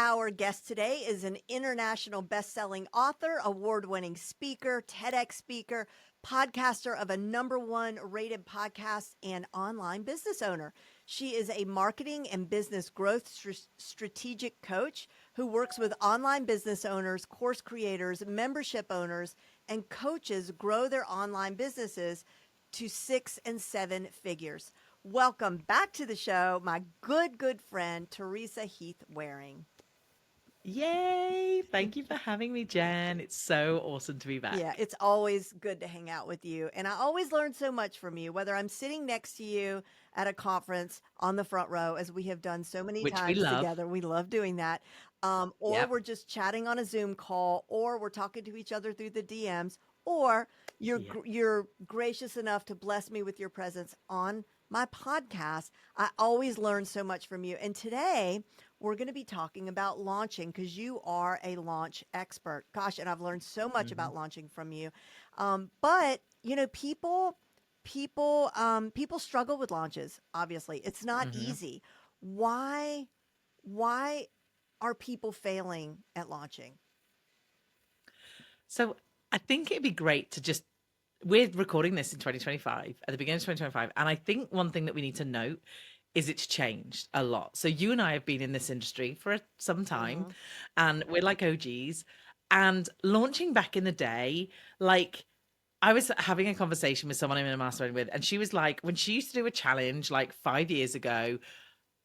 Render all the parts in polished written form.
Our guest today is an international best-selling author, award-winning speaker, TEDx speaker, podcaster of a number one rated podcast, and online business owner. She is a marketing and business growth strategic coach who works with online business owners, course creators, membership owners, and coaches grow their online businesses to 6 and 7 figures. Welcome back to the show, my good friend, Teresa Heath-Wareing. Yay! Thank you for having me, Jen. It's so awesome to be Yeah, back. it's always good to hang out with you. And I always learn so much from you, whether I'm sitting next to you at a conference on the front row, as we have done so many Which we times love. together. We love doing that. Or Yep. we're just chatting on a Zoom call, or we're talking to each other through the DMs, or Yeah. you're gracious enough to bless me with your presence on my podcast. I always learn so much from you. And today we're going to be talking about launching because you are a launch expert. Gosh, and I've learned so much hmm about launching from you. But you know, people struggle with launches. Obviously, it's not hmm easy. Why are people failing at launching? So I think it'd be great to just, we're recording this in 2025, at the beginning of 2025. And I think one thing that we need to note is it's changed a lot. So you and I have been in this industry for some time Mm-hmm. and we're like OGs. And launching back in the day, like, I was having a conversation with someone I'm in a mastermind with, and she was like, when she used to do a challenge like 5 years ago,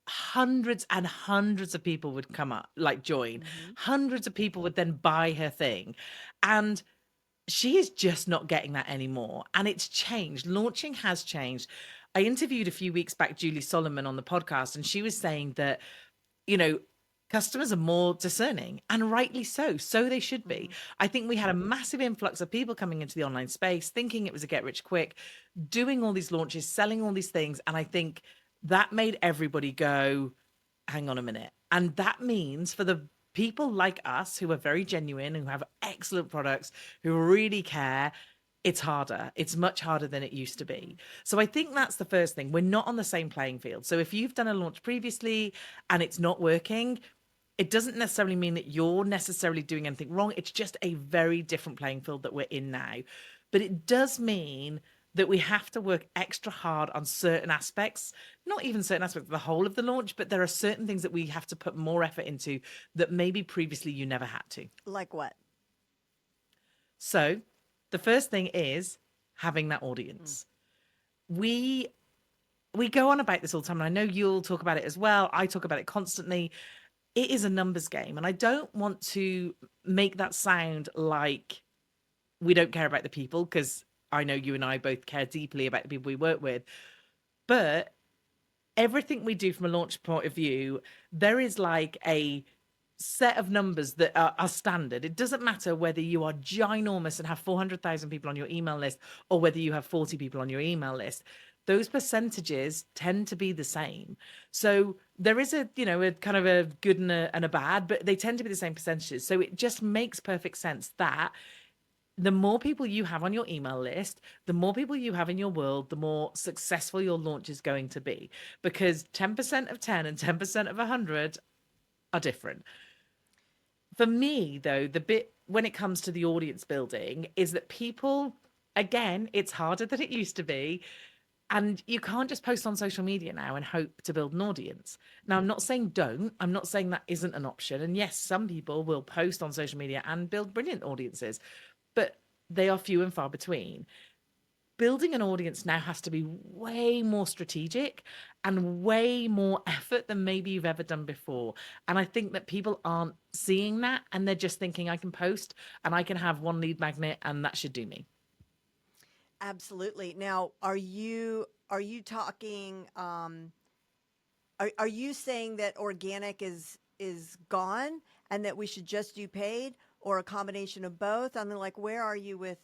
hundreds and hundreds of people would come up, like join. Mm-hmm. Hundreds of people would then buy her thing. And she is just not getting that anymore. And it's changed. Launching has changed. I interviewed a few weeks back Julie Solomon on the podcast, and she was saying that, you know, customers are more discerning, and rightly so. So they should be. Mm-hmm. I think we had a massive influx of people coming into the online space thinking it was a get rich quick, doing all these launches, selling all these things. And I think that made everybody go, hang on a minute. And that means for the people like us who are very genuine, who have excellent products, who really care, it's harder. It's much harder than it used to be. So I think that's the first thing. We're not on the same playing field. So if you've done a launch previously and it's not working, it doesn't necessarily mean that you're necessarily doing anything wrong. It's just a very different playing field that we're in now. But it does mean that we have to work extra hard on certain aspects, not even certain aspects of the whole of the launch, but there are certain things that we have to put more effort into that maybe previously you never had to. Like what? So the first thing is having that Mm. audience. We we go on about this all the time, and I know you'll talk about it as well. I talk about it constantly. It is a numbers game, and I don't want to make that sound like we don't care about the people, because I know you and I both care deeply about the people we work with. But everything we do from a launch point of view, there is like a set of numbers that are standard. It doesn't matter whether you are ginormous and have 400,000 people on your email list or whether you have 40 people on your email list. Those percentages tend to be the same. So there is a, a kind of a good and a bad, but they tend to be the same percentages. So it just makes perfect sense that the more people you have on your email list, the more people you have in your world, the more successful your launch is going to be. Because 10% of 10 and 10% of 100 are different. For me, though, the bit when it comes to the audience building is that people, again, it's harder than it used to be. And you can't just post on social media now and hope to build an audience. Now, I'm not saying don't. I'm not saying that isn't an option. And yes, some people will post on social media and build brilliant audiences, but they are few and far between. Building an audience now has to be way more strategic and way more effort than maybe you've ever done before. And I think that people aren't seeing that, and they're just thinking, I can post and I can have one lead magnet and that should do me. Absolutely. Now, are you talking are you saying that organic is gone and that we should just do paid or a combination of both? I mean, like, where are you with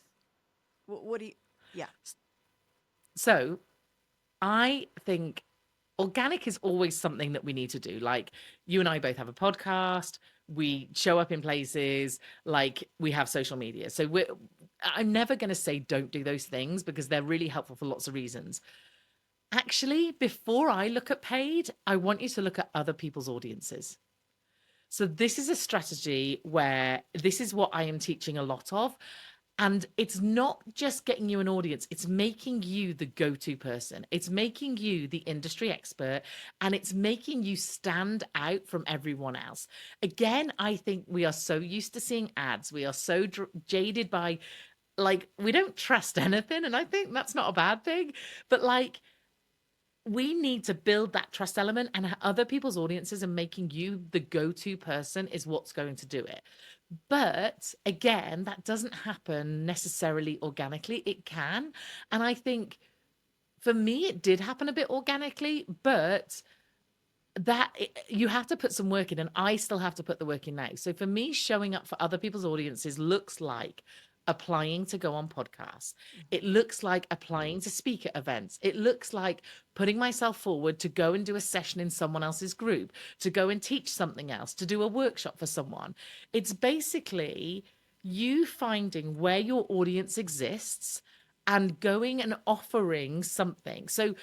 what do you? Yeah. So I think organic is always something that we need to do. Like, you and I both have a podcast, we show up in places, like we have social media. So I'm never going to say don't do those things because they're really helpful for lots of reasons. Actually, before I look at paid, I want you to look at other people's audiences, So this is a strategy where this is what I am teaching a lot of. And it's not just getting you an audience, it's making you the go to person. It's making you the industry expert and it's making you stand out from everyone else. Again, I think we are so used to seeing ads. We are so jaded by, like, we don't trust anything. And I think that's not a bad thing. But like, we need to build that trust element, and other people's audiences and making you the go to person is what's going to do it. But again, that doesn't happen necessarily organically. It can. And I think for me, it did happen a bit organically, but you have to put some work in, and I still have to put the work in now. So for me, showing up for other people's audiences looks like applying to go on podcasts. It Mhm. looks like applying to speak at events. It looks like putting myself forward to go and do a session in someone else's group, to go and teach something else, to do a workshop for someone. It's basically you finding where your audience exists and going and offering something. So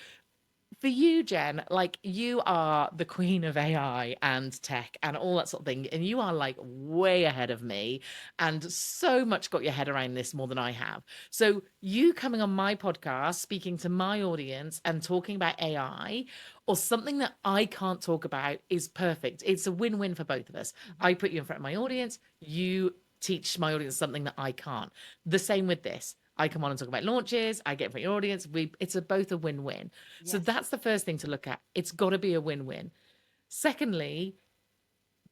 for you, Jen, like, you are the queen of AI and tech and all that sort of thing. And you are like way ahead of me and so much got your head around this more than I have. So you coming on my podcast, speaking to my audience and talking about AI or something that I can't talk about is perfect. It's a win-win for both of us. Mhm. I put you in front of my audience, you teach my audience something that I can't. The same with this. I come on and talk about launches. I get in front of your audience. Both a win-win. So Yes. that's the first thing to look at. It's got to be a win-win. Secondly,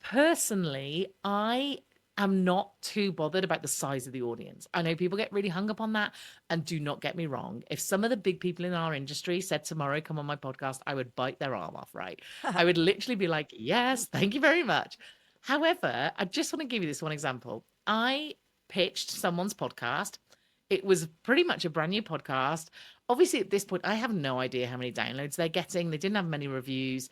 personally, I am not too bothered about the size of the audience. I know people get really hung up on that. And do not get me wrong. If some of the big people in our industry said tomorrow, come on my podcast, I would bite their arm off, right? I would literally be like, yes, thank you very much. However, I just want to give you this one example. I pitched someone's podcast. It was pretty much a brand new podcast. Obviously, at this point, I have no idea how many downloads they're getting. They didn't have many reviews.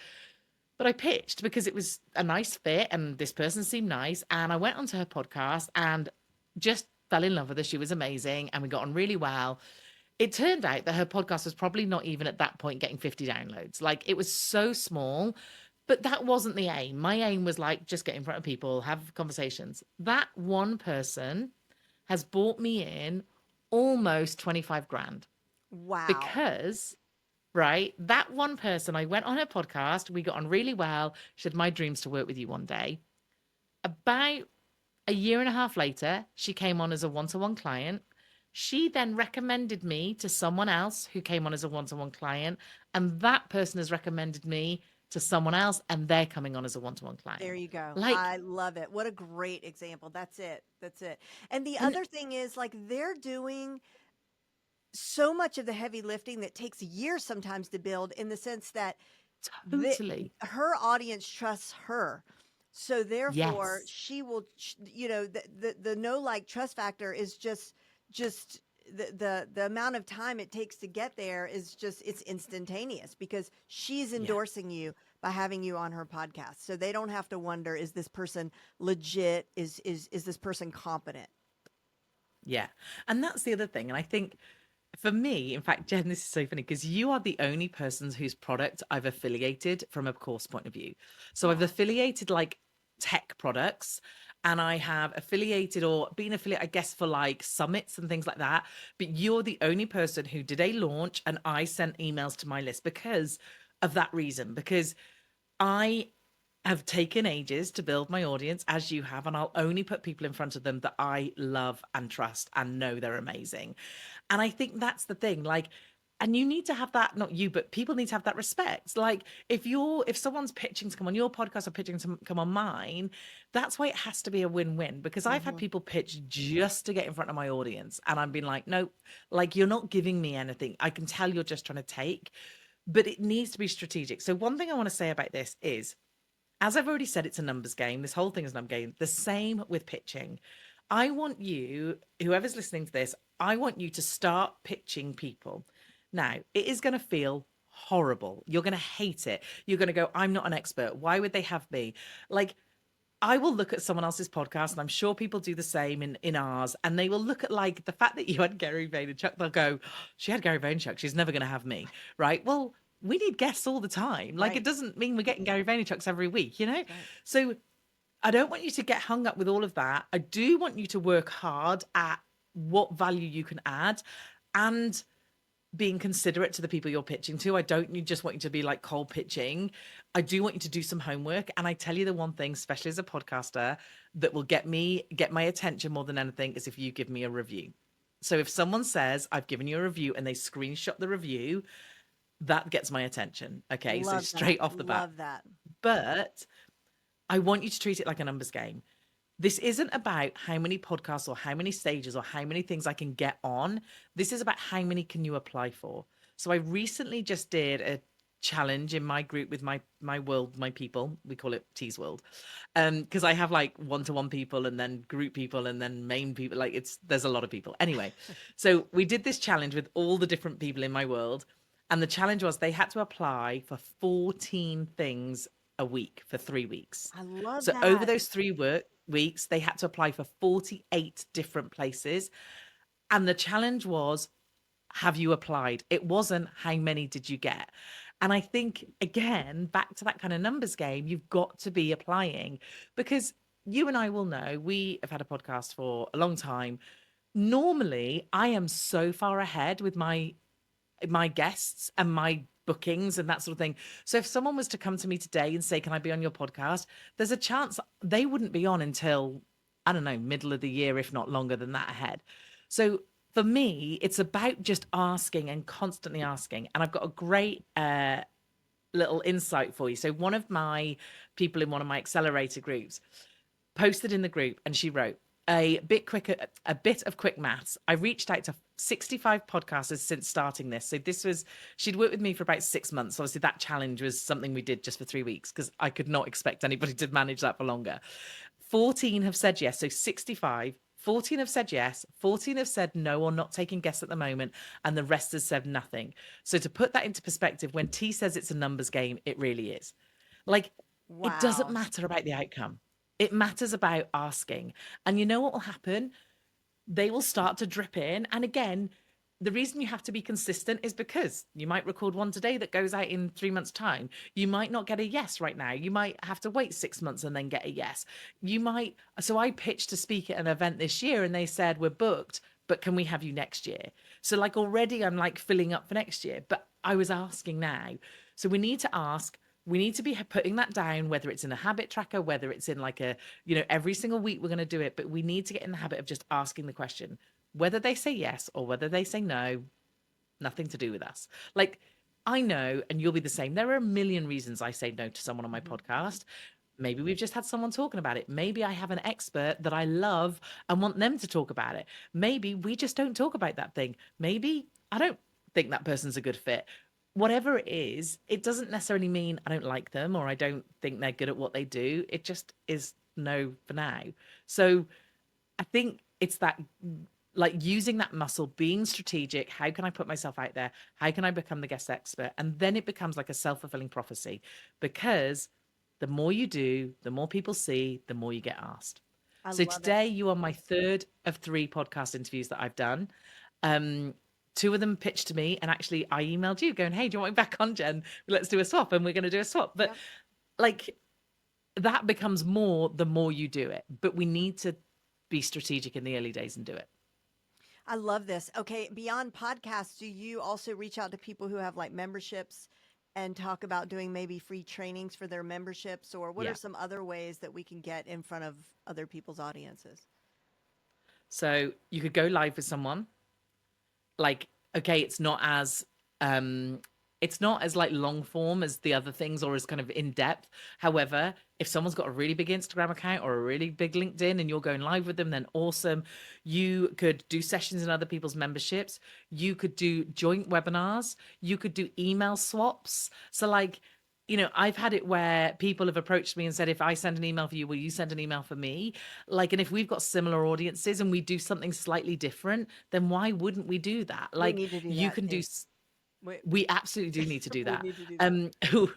But I pitched because it was a nice fit and this person seemed nice. And I went onto her podcast and just fell in love with her. She was amazing and we got on really well. It turned out that her podcast was probably not even at that point getting 50 downloads. Like, it was so small, but that wasn't the aim. My aim was like, just get in front of people, have conversations. That one person has bought me in almost 25 grand Wow. because, right, that one person, I went on her podcast, we got on really well. She had my dreams to work with you one day. About a year and a half later, she came on as a one-to-one client. She then recommended me to someone else who came on as a one-to-one client, and that person has recommended me to someone else, and they're coming on as a one-to-one There client. you go. Like, I love it. What a great example. That's it. That's it. And the and other thing is, like, they're doing so much of the heavy lifting that takes years sometimes to build, in the sense that the totally, her audience trusts her. So therefore, yes, she will, the no like trust factor is just the amount of time it takes to get there is just, it's instantaneous, because she's yeah. endorsing you by having you on her podcast. So they don't have to wonder, is this person legit? Is this person competent? Yeah. And that's the other thing. And I think for me, in fact, Jen, this is so funny because you are the only person whose product I've affiliated from a course point of view. So I've Oh, affiliated like tech products and I have affiliated or been affiliate, I guess, for like summits and things like that. But you're the only person who did a launch and I sent emails to my list because of that reason, because I have taken ages to build my audience as you have, and I'll only put people in front of them that I love and trust and know they're amazing. And I think that's the thing. Like, and you need to have that, not you, but people need to have that respect. Like, if someone's pitching to come on your podcast or pitching to come on mine, that's why it has to be a win-win. Because I've had hmm, people pitch just to get in front of my audience, and I've been like, no, like, you're not giving me anything. I can tell you're just trying to take, but it needs to be strategic. So one thing I want to say about this is, as I've already said, it's a numbers game. This whole thing is a numbers game. The same with pitching. I want you, whoever's listening to this, I want you to start pitching people. Now, it is going to feel horrible. You're going to hate it. You're going to go, I'm not an expert. Why would they have me? Like, I will look at someone else's podcast, and I'm sure people do the same in ours, and they will look at like the fact that you had Gary Vaynerchuk. They'll go, she had Gary Vaynerchuk. She's never going to have me, right? Well, we need guests all the time. Like, it right, doesn't mean we're getting Gary Vaynerchuk's every week, you know? right. So I don't want you to get hung up with all of that. I do want you to work hard at what value you can add and being considerate to the people you're pitching to. I don't just want you to be like cold pitching. I do want you to do some homework. And I tell you the one thing, especially as a podcaster, that will get my attention more than anything is if you give me a review. So if someone says, I've given you a review and they screenshot the review, that gets my attention. Okay. So Love that. straight off the bat. Love that. But I want you to treat it like a numbers game. This isn't about how many podcasts or how many stages or how many things I can get on. This is about how many can you apply for. So I recently just did a challenge in my group with my world, my people. We call it Tease World. Because I have like one-to-one people and then group people and then main people. Like there's a lot of people. Anyway, so we did this challenge with all the different people in my world. And the challenge was they had to apply for 14 things a week for 3 weeks. I love So over that. those weeks, they had to apply for 48 different places. And the challenge was, have you applied? It wasn't how many did you get? And I think, again, back to that kind of numbers game, you've got to be applying because you and I will know we have had a podcast for a long time. Normally, I am so far ahead with my guests and my bookings and that sort of thing. So if someone was to come to me today and say, can I be on your podcast? There's a chance they wouldn't be on until, I don't know, middle of the year, if not longer than that ahead. So for me, it's about just asking and constantly asking. And I've got a great little insight for you. So one of my people in one of my accelerator groups posted in the group and she wrote, a bit of quick maths. I reached out to 65 podcasters since starting this. So she'd worked with me for about 6 months. Obviously, that challenge was something we did just for 3 weeks because I could not expect anybody to manage that for longer. 14 have said yes. So 65, 14 have said yes, 14 have said no or not taking guests at the moment, and the rest has said nothing. So to put that into perspective, when T says it's a numbers game, it really is. Like, it doesn't Wow. matter about the outcome. It matters about asking. And you know what will happen? They will start to drip in. And again, the reason you have to be consistent is because you might record one today that goes out in 3 months' time. You might not get a yes right now. You might have to wait 6 months and then get a yes. So I pitched to speak at an event this year and they said, we're booked, but can we have you next year? So like already I'm like filling up for next year, but I was asking now. So we need to ask, we need to be putting that down, whether it's in a habit tracker, whether it's in like every single week we're going to do it, but we need to get in the habit of just asking the question, whether they say yes or whether they say no, nothing to do with us. Like, I know, and you'll be the same. There are a million reasons I say no to someone on my podcast. Maybe we've just had someone talking about it. Maybe I have an expert that I love and want them to talk about it. Maybe we just don't talk about that thing. Maybe I don't think that person's a good fit. Whatever it is, it doesn't necessarily mean I don't like them or I don't think they're good at what they do. It just is no for now. So I think it's that like using that muscle, being strategic. How can I put myself out there? How can I become the guest expert? And then it becomes like a self-fulfilling prophecy because the more you do, the more people see, the more you get asked. I So love it. today you are my third of 3 podcast interviews that I've done. Um, 2 of them pitched to me, and actually I emailed you going, "Hey, do you want me back on, Jen? Let's do a swap," and we're going to do a swap. But Yep. like that becomes more the more you do it. But we need to be strategic in the early days and do it. I love this. Okay, beyond podcasts, do you also reach out to people who have like memberships and talk about doing maybe free trainings for their memberships, or what are Yeah. some other ways that we can get in front of other people's audiences? So you could go live with someone. Like, okay, um it's not as like long form as the other things or as kind of in depth. However, if someone's got a really big Instagram account or a really big LinkedIn and you're going live with them, then awesome. You could do sessions in other people's memberships. You could do joint webinars. You could do email swaps. So like, I've had it where people have approached me and said, if I send an email for you, will you send an email for me? Like, and if we've got similar audiences and we do something slightly different, then why wouldn't we do that? We Like, need to do you that can do, too. We, we absolutely do need to do we that. need to do that. Um,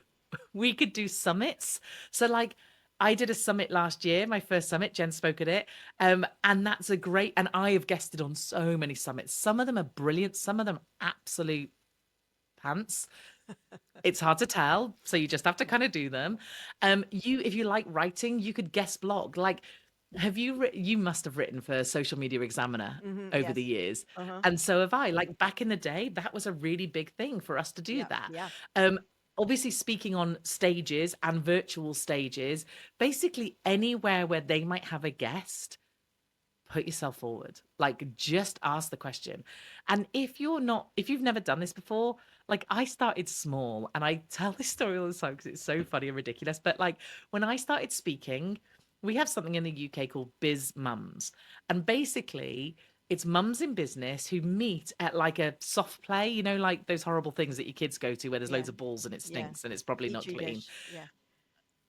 we could do summits. So, like, I did a summit last year, my first summit. Jen spoke at it. And that's a great, and I have guested on so many summits. Some of them are brilliant, some of them absolute pants. It's hard to tell, so you just have to kind of do them. If you like writing, you could guest blog. Like, you must have written for Social Media Examiner over the Yes. years, Uh-huh. and so have I. Like back in the day, that was a really big thing for us to do Yeah. that. Yeah. Um, Obviously, speaking on stages and virtual stages, basically anywhere where they might have a guest, put yourself forward. Like, just ask the question. And if you've never done this before, like I started small and I tell this story all the time because it's so funny and ridiculous. But like when I started speaking, we have something in the UK called Biz Mums. And basically, it's mums in business who meet at like a soft play, like those horrible things that your kids go to where there's Yeah. loads of balls and it Yeah. stinks and it's probably not Petri clean, dish. Yeah.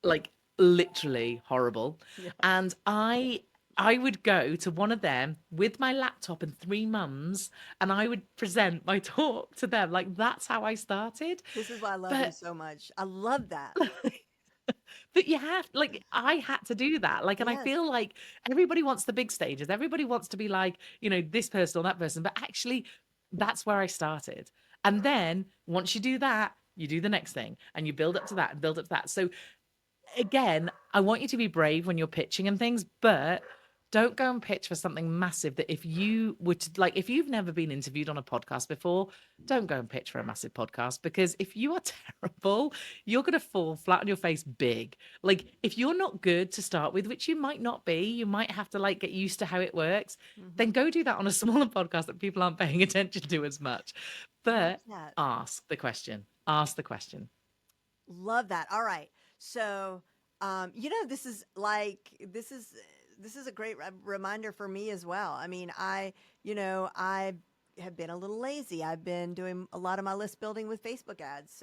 like literally horrible. Yeah. And I would go to one of them with my laptop and three mums and I would present my talk to them. Like that's how I started. This is why I love you But so much. I love that. but you have like I had to do that. Like and I Yes. feel like everybody wants the big stages. Everybody wants to be like, this person or that person, but actually that's where I started. And then once you do that, you do the next thing and you build up to that and build up to that. So again, I want you to be brave when you're pitching and things, but don't go and pitch for something massive that if you were to like, if you've never been interviewed on a podcast before, don't go and pitch for a massive podcast because if you are terrible, you're going to fall flat on your face big. Like, if you're not good to start with, which you might not be, you might have to like get used to how it works, then Hmm. go do that on a smaller podcast that people aren't paying attention to as much. Love But that. ask the question. Ask the question. Love that. All right. So, this is this is a great reminder for me as well. I mean, I have been a little lazy. I've been doing a lot of my list building with Facebook ads.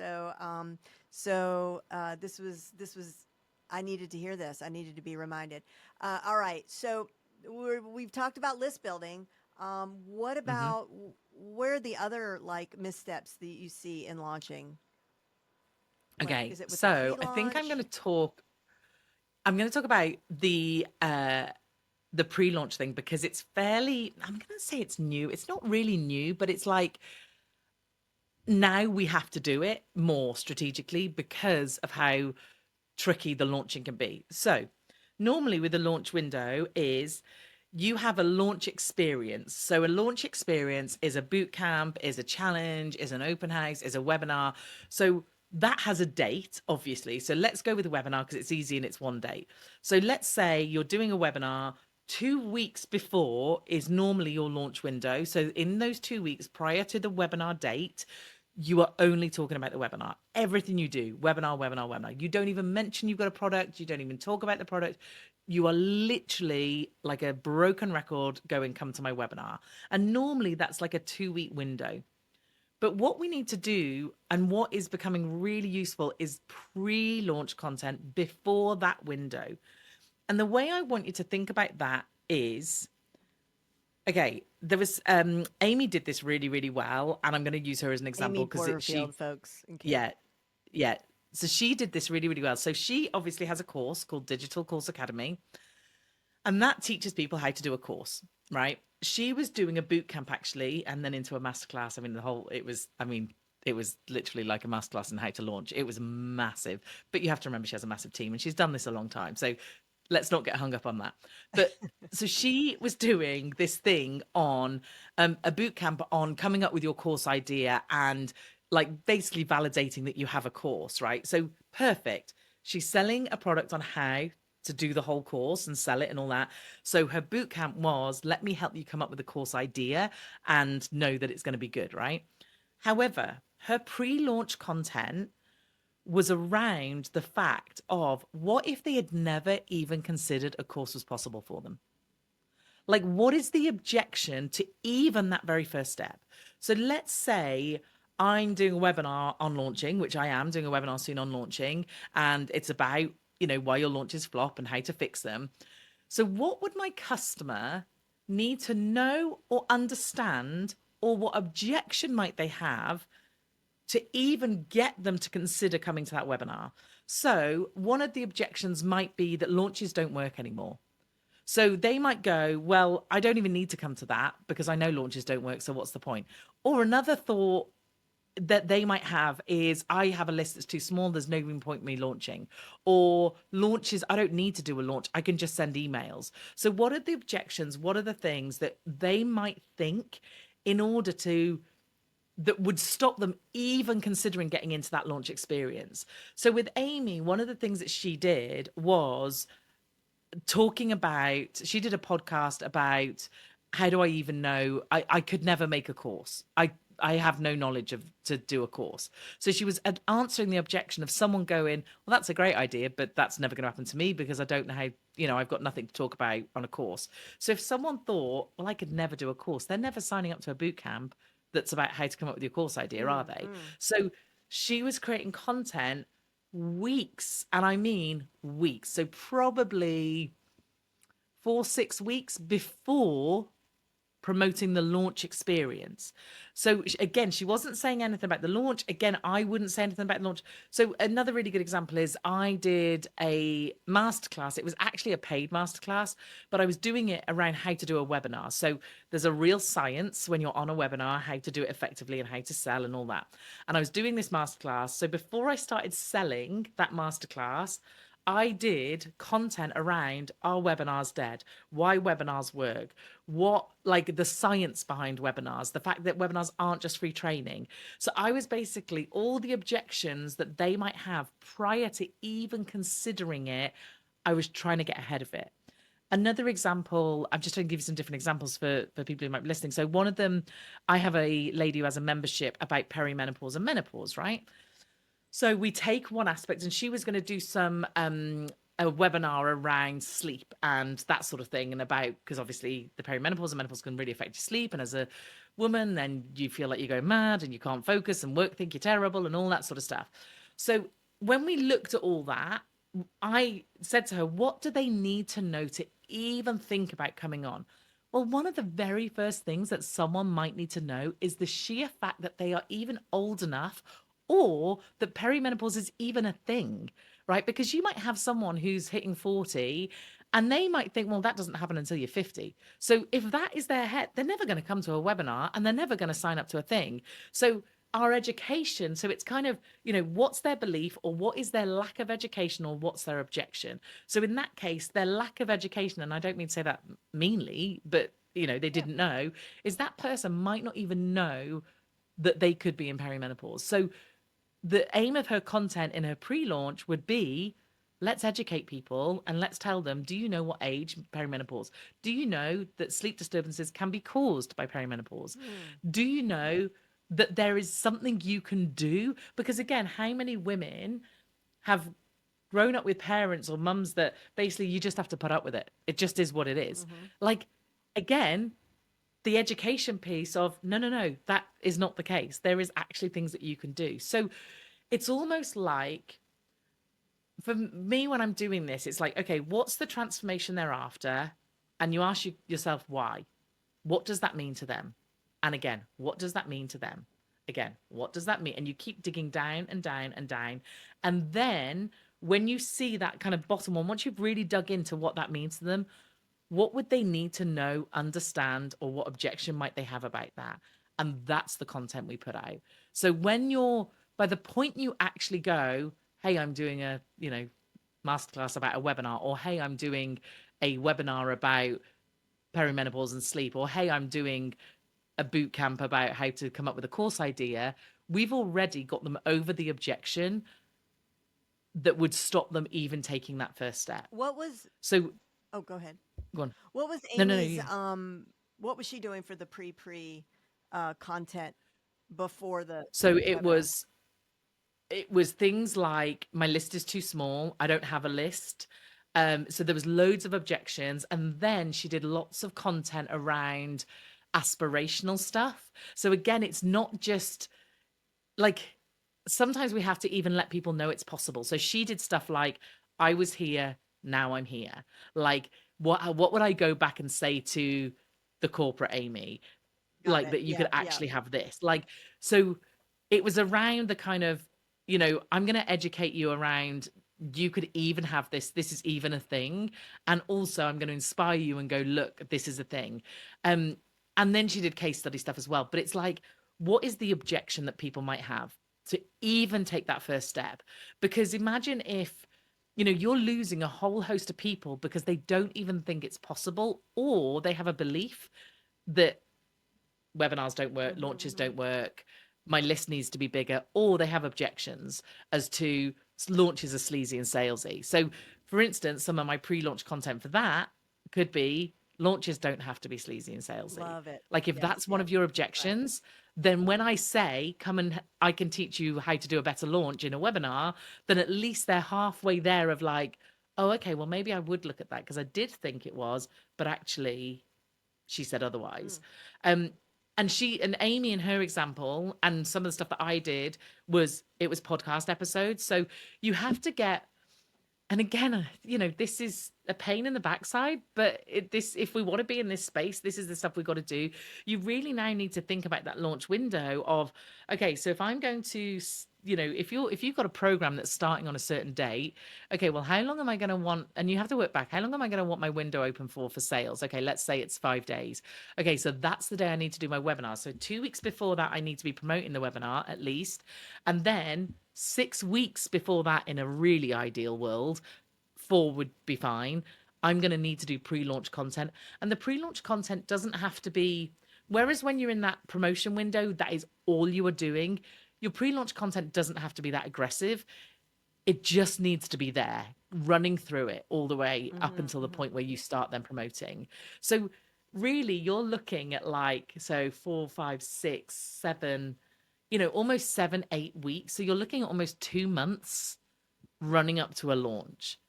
This was I needed to hear this. I needed to be reminded. All right. So we've talked about list building. What Mhm. about where are the other like missteps that you see in launching? Like, Okay, is it with the so I think pre-launch? I'm going to talk about the pre-launch thing because it's fairly I'm going to say it's new. It's not really new, but it's like now we have to do it more strategically because of how tricky the launching can be. So, normally with a launch window is you have a launch experience. So, a launch experience is a boot camp, is a challenge, is an open house, is a webinar. So, that has a date, obviously. So, let's go with a webinar because it's easy and it's one date. So, let's say you're doing a webinar. 2 weeks before is normally your launch window. So, in those 2 weeks prior to the webinar date, you are only talking about the webinar. Everything you do, webinar, webinar, webinar. You don't even mention you've got a product. You don't even talk about the product. You are literally like a broken record going, come to my webinar. And normally that's like a 2 week window. But what we need to do and what is becoming really useful is pre launch content before that window. And the way I want you to think about that is okay, there was Amy did this really, really well. And I'm going to use her as an Amy example because she Porterfield, folks, in case. yeah, yeah. So she did this really, really well. So she obviously has a course called Digital Course Academy, and that teaches people how to do a course, right? She was doing a boot camp actually, and then into a masterclass. I mean, it was literally like a masterclass in how to launch. It was massive, but you have to remember she has a massive team and she's done this a long time. So let's not get hung up on that. But so she was doing this thing on a boot camp on coming up with your course idea and like basically validating that you have a course, right? So perfect. She's selling a product on how to do the whole course and sell it and all that. So her boot camp was let me help you come up with a course idea and know that it's going to be good, right? However, her pre launch content was around the fact of what if they had never even considered a course was possible for them? Like, what is the objection to even that very first step? So, let's say I'm doing a webinar on launching, which I am doing a webinar soon on launching, and it's about, why your launches flop and how to fix them. So, what would my customer need to know or understand, or what objection might they have to even get them to consider coming to that webinar? So, one of the objections might be that launches don't work anymore. So they might go, well, I don't even need to come to that because I know launches don't work. So what's the point? Or another thought that they might have is, I have a list that's too small, there's no even point me launching. Or launches, I don't need to do a launch, I can just send emails. So what are the objections? What are the things that they might think in order to that would stop them even considering getting into that launch experience? So with Amy, one of the things that she did was talking about, she did a podcast about, how do I even know, I could never make a course, I have no knowledge of to do a course. So she was answering the objection of someone going, well, that's a great idea, but that's never going to happen to me because I don't know how, I've got nothing to talk about on a course. So if someone thought, well, I could never do a course, they're never signing up to a boot camp that's about how to come up with your course idea, are they? Mm. So she was creating content weeks, and I mean weeks, so probably 4 6 weeks before promoting the launch experience. So again, she wasn't saying anything about the launch. Again, I wouldn't say anything about the launch. So another really good example is, I did a masterclass. It was actually a paid masterclass, but I was doing it around how to do a webinar. So there's a real science when you're on a webinar, how to do it effectively and how to sell and all that. And I was doing this masterclass. So before I started selling that masterclass, I did content around, are webinars dead? Why webinars work? What, like, the science behind webinars, the fact that webinars aren't just free training. So I was basically, all the objections that they might have prior to even considering it, I was trying to get ahead of it. Another example, I'm just going to give you some different examples for people who might be listening. So one of them, I have a lady who has a membership about perimenopause and menopause, right? So we take one aspect, and she was going to do some a webinar around sleep and that sort of thing, and about, because obviously the perimenopause and menopause can really affect your sleep, and as a woman, then you feel like you're going mad and you can't focus, and work think you're terrible and all that sort of stuff. So when we looked at all that, I said to her, what do they need to know to even think about coming on? Well, one of the very first things that someone might need to know is the sheer fact that they are even old enough, or that perimenopause is even a thing, right? Because you might have someone who's hitting 40 and they might think, well, that doesn't happen until you're 50. So if that is their head, they're never going to come to a webinar and they're never going to sign up to a thing. So our education, so it's kind of, what's their belief, or what is their lack of education, or what's their objection? So in that case, their lack of education, and I don't mean to say that meanly, but they didn't know, is that person might not even know that they could be in perimenopause. So the aim of her content in her pre-launch would be, let's educate people and let's tell them, do you know what age perimenopause? Do you know that sleep disturbances can be caused by perimenopause? Mm. Do you know that there is something you can do? Because again, how many women have grown up with parents or mums that basically you just have to put up with it? It just is what it is. Mm-hmm. Like, again, the education piece of, no, that is not the case. There is actually things that you can do. So it's almost like, for me, when I'm doing this, it's like, okay, what's the transformation thereafter? And you ask yourself why. What does that mean to them? And again, what does that mean to them? Again, what does that mean? And you keep digging down and down and down. And then when you see that kind of bottom one, once you've really dug into what that means to them, what would they need to know, understand, or what objection might they have about that? And that's the content we put out. So when you're, by the point you actually go, hey, I'm doing a, masterclass about a webinar, or hey, I'm doing a webinar about perimenopause and sleep, or hey, I'm doing a boot camp about how to come up with a course idea, we've already got them over the objection that would stop them even taking that first step. What was So, Oh, go ahead. go on. What was No, Amy's you. what was she doing for the pre content before the So it webinar? was it was things like, my list is too small, I don't have a list. So there was loads of objections, and then she did lots of content around aspirational stuff. So again, it's not just like, sometimes we have to even let people know it's possible. So she did stuff like, I was here, now I'm here. Like, what would I go back and say to the corporate Amy? Got Like, it. that you Yeah, could yeah. actually have this. Like, so it was around the kind of, I'm going to educate you around, you could even have this. This is even a thing. And also I'm going to inspire you and go, look, this is a thing. Um, and then she did case study stuff as well. But it's like, what is the objection that people might have to even take that first step? Because imagine if, you're losing a whole host of people because they don't even think it's possible, or they have a belief that webinars don't work, launches Mm-hmm. don't work, my list needs to be bigger, or they have objections as to launches are sleazy and salesy. So, for instance, some of my pre-launch content for that could be launches don't have to be sleazy and salesy. Love it. Like if Yes. that's one of your Right. objections, then when I say come and I can teach you how to do a better launch in a webinar, then at least they're halfway there of like, oh, okay, well maybe I would look at that because I did think it was, but actually she said otherwise. Mm. Um, and she and Amy in her example, and some of the stuff that I did was it was podcast episodes. So you have to get, and again, this is a pain in the backside, but if we want to be in this space, this is the stuff we've got to do. You really now need to think about that launch window of, okay, so if I'm going to, if you've got a program that's starting on a certain date, okay, well, how long am I going to want, and you have to work back, how long am I going to want my window open for sales? Okay, let's say it's 5 days. Okay, so that's the day I need to do my webinar. So 2 weeks before that, I need to be promoting the webinar at least. And then 6 weeks before that, in a really ideal world, 4 would be fine. I'm going to need to do pre-launch content. And the pre-launch content doesn't have to be, whereas when you're in that promotion window, that is all you are doing. Your pre-launch content doesn't have to be that aggressive. It just needs to be there, running through it all the way up Mm-hmm. until the Mm-hmm. point where you start then promoting. So really you're looking at like, so 4, 5, 6, 7, almost 7, 8 weeks. So you're looking at almost 2 months running up to a launch.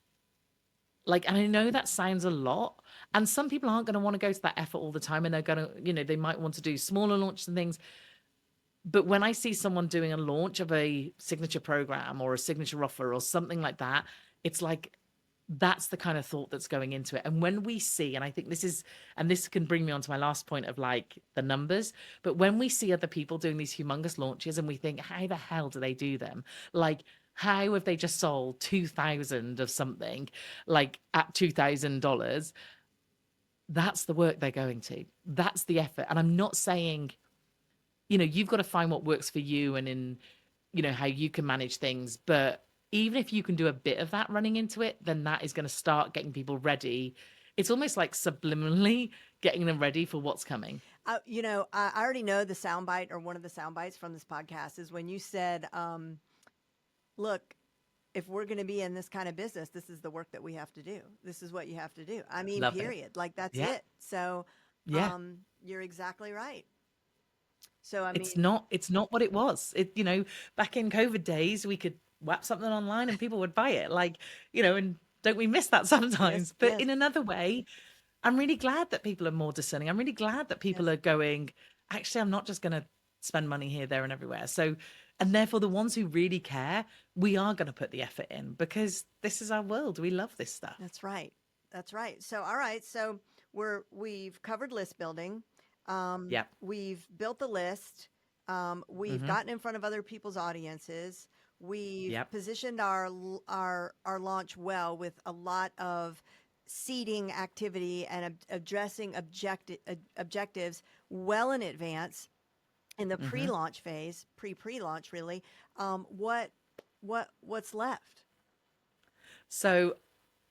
Like, and I know that sounds a lot. And some people aren't going to want to go to that effort all the time. And they're going to, they might want to do smaller launches and things. But when I see someone doing a launch of a signature program or a signature offer or something like that, it's like, that's the kind of thought that's going into it. And when we see, and I think and this can bring me on to my last point of like the numbers, but when we see other people doing these humongous launches and we think, how the hell do they do them? Like, how have they just sold 2,000 of something like at $2,000? That's the work they're going to. That's the effort. And I'm not saying, you've got to find what works for you and in, how you can manage things. But even if you can do a bit of that running into it, then that is going to start getting people ready. It's almost like subliminally getting them ready for what's coming. I already know the soundbite, or one of the sound bites from this podcast is when you said, look, if we're going to be in this kind of business, this is the work that we have to do. This is what you have to do. I mean, Love it. period. Like that's Yeah. it. So, Yeah. you're exactly right. So, I It's mean, not it's not what it was. Back in COVID days, we could whap something online and people would buy it. Like, and don't we miss that yes, sometimes? But yes, in another way, I'm really glad that people are more discerning. I'm really glad that people yes. are going, actually, I'm not just going to spend money here, there, and everywhere. So, and therefore, the ones who really care, we are going to put the effort in because this is our world. We love this stuff. That's right. That's right. So, all right. So we've covered list building. Yep. We've built the list. We've Mm-hmm. gotten in front of other people's audiences. We've Yep. positioned our launch well with a lot of seeding activity and addressing objectives well in advance in the Mm-hmm. pre-launch phase, pre-launch really. What's left? So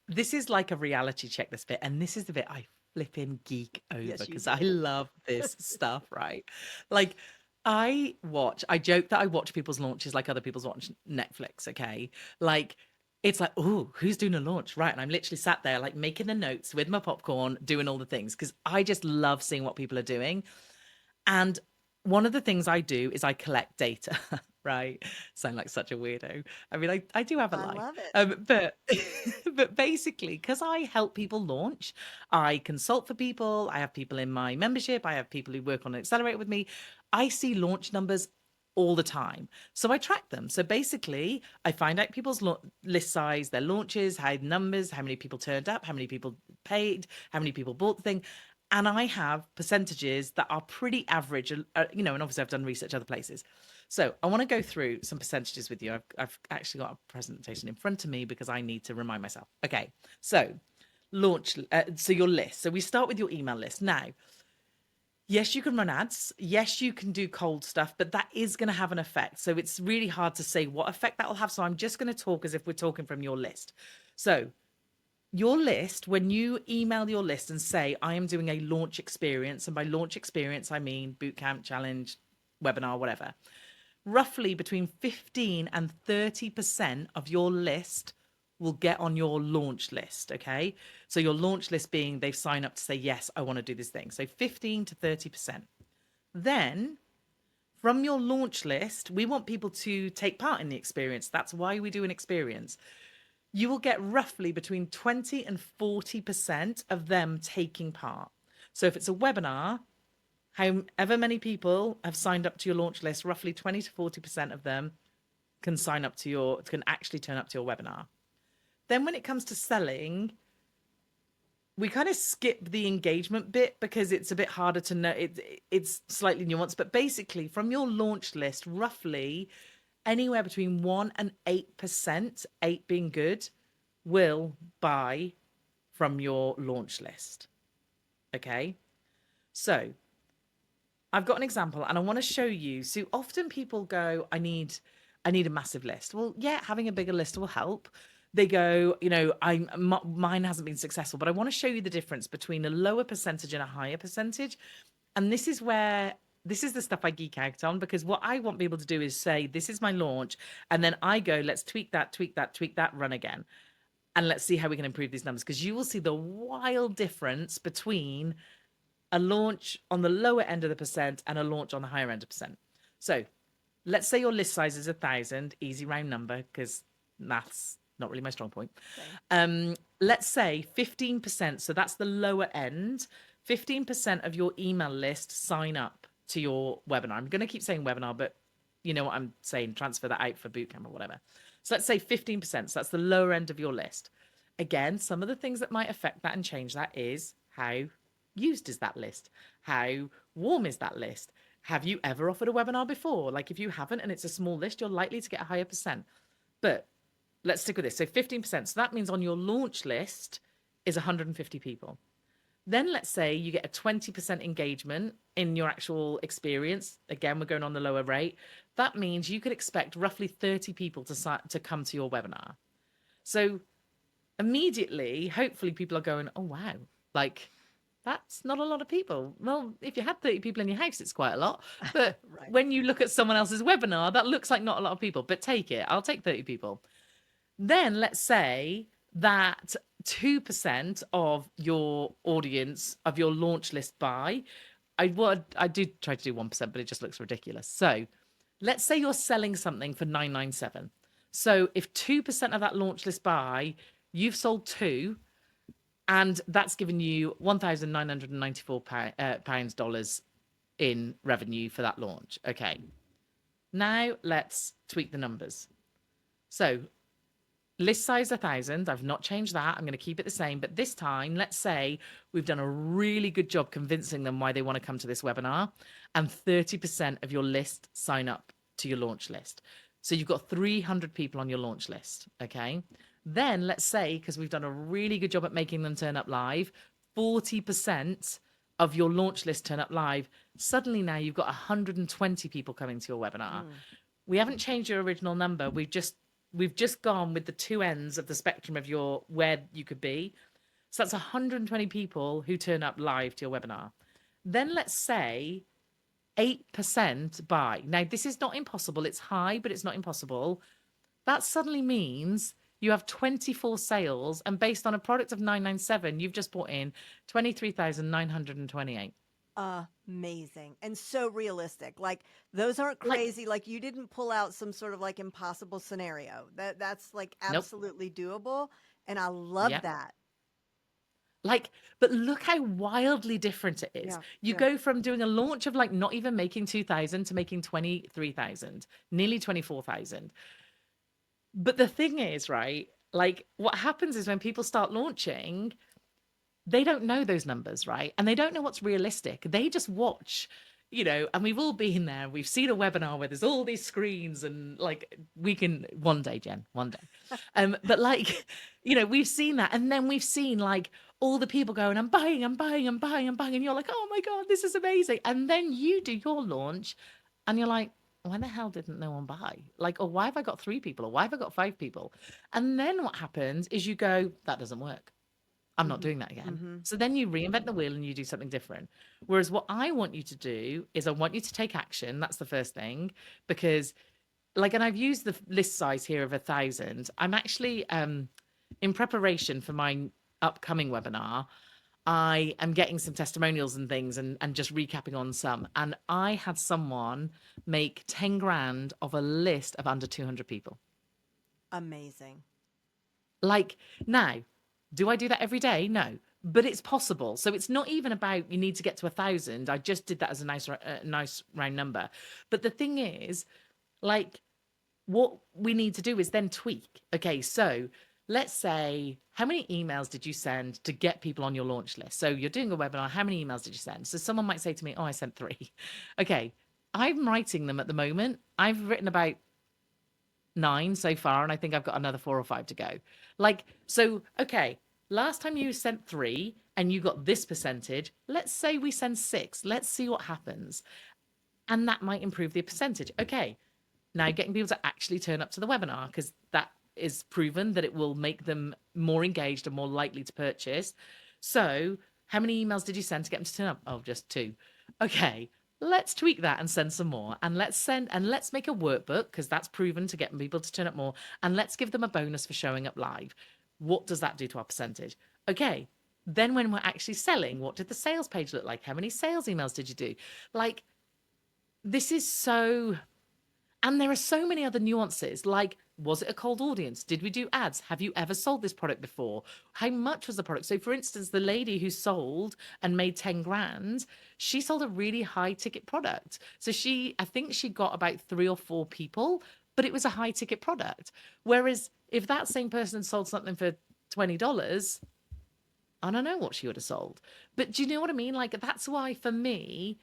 this is like a reality check, this bit. And this is the bit I flipping geek over Yes, you because I do. love this stuff, right? Like, I joke that I watch people's launches like other people's watch Netflix, okay? Like, it's like, oh, who's doing a launch? Right. And I'm literally sat there, like, making the notes with my popcorn, doing all the things because I just love seeing what people are doing. And one of the things I do is I collect data, right? Sound like such a weirdo. I mean, I do have a I life. love it. But but basically, because I help people launch, I consult for people, I have people in my membership, I have people who work on an accelerator with me. I see launch numbers all the time. So I track them. So basically, I find out people's list size, their launches, how numbers, how many people turned up, how many people paid, how many people bought the thing, and I have percentages that are pretty average, and obviously I've done research other places. So I want to go through some percentages with you. I've actually got a presentation in front of me because I need to remind myself. Okay, so launch, so your list. So we start with your email list. Now, Yes, you can run ads. Yes, you can do cold stuff, but that is going to have an effect. So it's really hard to say what effect that will have. So I'm just going to talk as if we're talking from your list. So your list, when you email your list and say, I am doing a launch experience, and by launch experience, I mean bootcamp, challenge, webinar, whatever, roughly between 15 and 30% of your list will get on your launch list. Okay. So your launch list being they've signed up to say, yes, I want to do this thing. So 15 to 30%. Then from your launch list, we want people to take part in the experience. That's why we do an experience. You will get roughly between 20 and 40% of them taking part. So if it's a webinar, however many people have signed up to your launch list, roughly 20 to 40% of them can actually turn up to your webinar. Then when it comes to selling, we kind of skip the engagement bit because it's a bit harder to know. It's slightly nuanced, but basically from your launch list, roughly anywhere between 1 and 8%, 8 being good, will buy from your launch list. Okay. So I've got an example and I want to show you. So often people go, I need a massive list. Well, yeah, having a bigger list will help. They go, mine hasn't been successful, but I want to show you the difference between a lower percentage and a higher percentage. And this is the stuff I geek out on, because what I want people to do is say, this is my launch. And then I go, let's tweak that, run again. And let's see how we can improve these numbers, because you will see the wild difference between a launch on the lower end of the percent and a launch on the higher end of percent. So let's say your list size is 1,000, easy round number, because maths not really my strong point. Let's say 15%, so that's the lower end. 15% of your email list sign up to your webinar. I'm going to keep saying webinar, but you know what I'm saying, transfer that out for bootcamp or whatever. So let's say 15%, so that's the lower end of your list. Again, some of the things that might affect that and change that is how used is that list? How warm is that list? Have you ever offered a webinar before? Like if you haven't and it's a small list, you're likely to get a higher percent. But let's stick with this. So 15%. So that means on your launch list is 150 people. Then let's say you get a 20% engagement in your actual experience. Again, we're going on the lower rate. That means you could expect roughly 30 people to come to your webinar. So immediately, hopefully people are going, oh, wow, like that's not a lot of people. Well, if you had 30 people in your house, it's quite a lot. But Right. when you look at someone else's webinar, that looks like not a lot of people, but take it. I'll take 30 people. Then let's say that 2% of your audience, of your launch list buy. I do try to do 1%, but it just looks ridiculous. So let's say you're selling something for $997. So if 2% of that launch list buy, you've sold 2, and that's given you $1,994 in revenue for that launch. Okay. Now let's tweak the numbers. So list size 1,000. I've not changed that. I'm going to keep it the same. But this time, let's say we've done a really good job convincing them why they want to come to this webinar, and 30% of your list sign up to your launch list. So you've got 300 people on your launch list. Okay. Then let's say, because we've done a really good job at making them turn up live, 40% of your launch list turn up live. Suddenly now you've got 120 people coming to your webinar. We haven't changed your original number. We've just gone with the two ends of the spectrum of your where you could be. So that's 120 people who turn up live to your webinar. Then let's say 8% buy. Now, this is not impossible. It's high, but it's not impossible. That suddenly means you have 24 sales, and based on a product of 997, you've just brought in 23,928. Amazing and so realistic. Like those aren't Like, crazy. Like you didn't pull out some sort of like impossible scenario. That's like nope. absolutely doable. And I love Yep. that. Like, but look how wildly different it is. Yeah. You Yeah. go from doing a launch of like not even making 2,000 to making 23,000, nearly 24,000. But the thing is, right? Like, what happens is when people start launching, they don't know those numbers, right? And they don't know what's realistic. They just watch, and we've all been there. We've seen a webinar where there's all these screens, and like we can one day, Jen, one day. But like, we've seen that. And then we've seen like all the people going, I'm buying, I'm buying, I'm buying, I'm buying. And you're like, oh my God, this is amazing. And then you do your launch and you're like, why the hell didn't no one buy? Like, or why have I got 3 people? Or why have I got 5 people? And then what happens is you go, that doesn't work. I'm not Mm-hmm. doing that again. Mm-hmm. So then you reinvent the wheel and you do something different. Whereas what I want you to do is I want you to take action. That's the first thing. Because like, and I've used the list size here of 1,000. I'm actually in preparation for my upcoming webinar. I am getting some testimonials and things and just recapping on some. And I had someone make 10 grand of a list of under 200 people. Amazing. Like, now, do I do that every day? No, but it's possible. So it's not even about you need to get to 1,000. I just did that as a nice round number. But the thing is, like, what we need to do is then tweak. Okay, so let's say, how many emails did you send to get people on your launch list? So you're doing a webinar, how many emails did you send? So someone might say to me, oh, I sent 3. Okay, I'm writing them at the moment. I've written about 9 so far, and I think I've got another 4 or 5 to go. Like, so, okay, last time you sent 3 and you got this percentage, let's say we send 6. Let's see what happens. And that might improve the percentage. Okay, now getting people to actually turn up to the webinar, because that is proven that it will make them more engaged and more likely to purchase. So how many emails did you send to get them to turn up? Oh, just 2. Okay, let's tweak that and send some more. And let's make a workbook, because that's proven to get people to turn up more. And let's give them a bonus for showing up live. What does that do to our percentage? Okay, then when we're actually selling, what did the sales page look like? How many sales emails did you do? Like, this is so, and there are so many other nuances, like, was it a cold audience? Did we do ads? Have you ever sold this product before? How much was the product? So, for instance, the lady who sold and made 10 grand, she sold a really high ticket product. So I think she got about 3 or 4 people, but it was a high ticket product. Whereas if that same person sold something for $20, I don't know what she would have sold. But do you know what I mean? Like, that's why for me,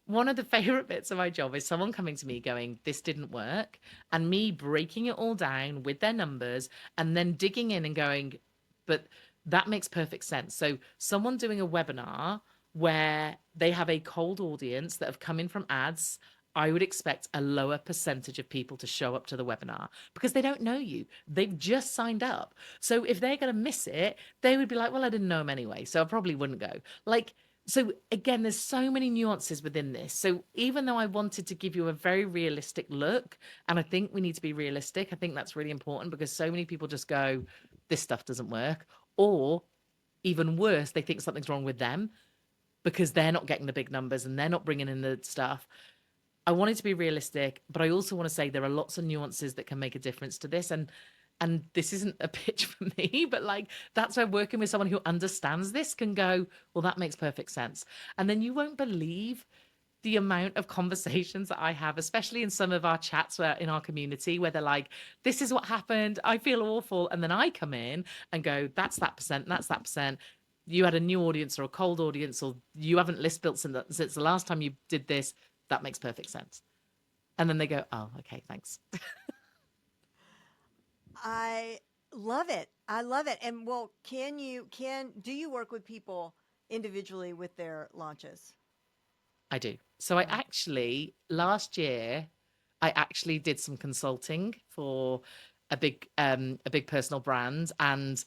one of the favorite bits of my job is someone coming to me going, this didn't work, and me breaking it all down with their numbers and then digging in and going, but that makes perfect sense. So someone doing a webinar where they have a cold audience that have come in from ads, I would expect a lower percentage of people to show up to the webinar because they don't know you. They've just signed up. So if they're going to miss it, they would be like, well, I didn't know them anyway, so I probably wouldn't go. Like, so again, there's so many nuances within this. So even though I wanted to give you a very realistic look, and I think we need to be realistic, I think that's really important because so many people just go, this stuff doesn't work. Or even worse, they think something's wrong with them because they're not getting the big numbers and they're not bringing in the stuff. I wanted to be realistic, but I also want to say there are lots of nuances that can make a difference to this. And this isn't a pitch for me, but like that's where working with someone who understands this can go, well, that makes perfect sense. And then you won't believe the amount of conversations that I have, especially in some of our chats where in our community, where they're like, this is what happened. I feel awful. And then I come in and go, that's that percent, that's that percent. You had a new audience or a cold audience, or you haven't list built since the last time you did this. That makes perfect sense. And then they go, oh, okay, thanks. I love it. I love it. And well, do you work with people individually with their launches? I do. So I actually last year I actually did some consulting for a big personal brand and